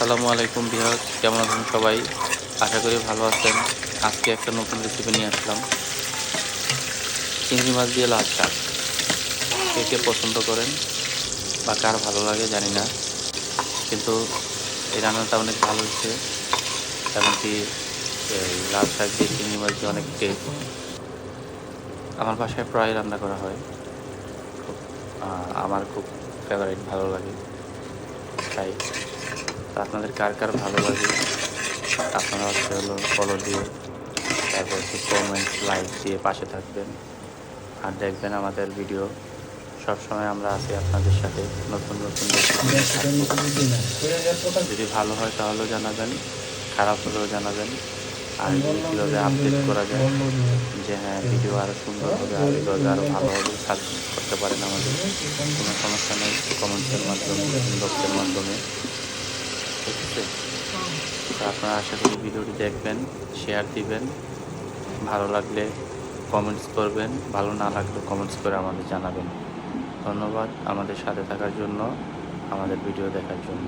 আসসালামু আলাইকুম ভিউয়ার্স, কেমন আছেন সবাই? আশা করি ভালো আছেন। আজকে একটা নতুন রেসিপি নিয়ে আসলাম, চিংড়ি মাছ দিয়ে লাল শাক। কে কে পছন্দ করেন বা কার ভালো লাগে জানি না, কিন্তু এই রান্নাটা অনেক ভালো হয়েছে। এমনকি এই লাল শাক দিয়ে চিংড়ি মাছ দিয়ে অনেক টেস্ট। আমার বাসায় প্রায় রান্না করা হয়, খুব আমার খুব ফেভারিট, ভালো লাগে তাই। তো আপনাদের কার কার ভালো লাগে আপনারা হলো ফলো দিয়ে, তারপর একটু কমেন্ট লাইক দিয়ে পাশে থাকবেন আর দেখবেন আমাদের ভিডিও। সবসময় আমরা আছি আপনাদের সাথে, নতুন নতুন রেসিপি নিয়ে থাকবো। যদি ভালো হয় তাহলেও জানাবেন, খারাপ হলেও জানাবেন। আর এগুলো কীভাবে আপডেট করা যায়, যে হ্যাঁ ভিডিও আরও সুন্দর হবে আর এভাবে আরও ভালো হবে, সাজেস্ট করতে পারেন আমাদের। কোনো সমস্যা নেই, কমেন্টসের মাধ্যমে, ইনবক্সের মাধ্যমে, ঠিক আছে? তো আপনারা আশা করি ভিডিওটি দেখবেন, শেয়ার দিবেন, ভালো লাগলে কমেন্টস করবেন, ভালো না লাগলে কমেন্টস করে আমাদের জানাবেন। ধন্যবাদ আমাদের সাথে থাকার জন্য, আমাদের ভিডিও দেখার জন্য।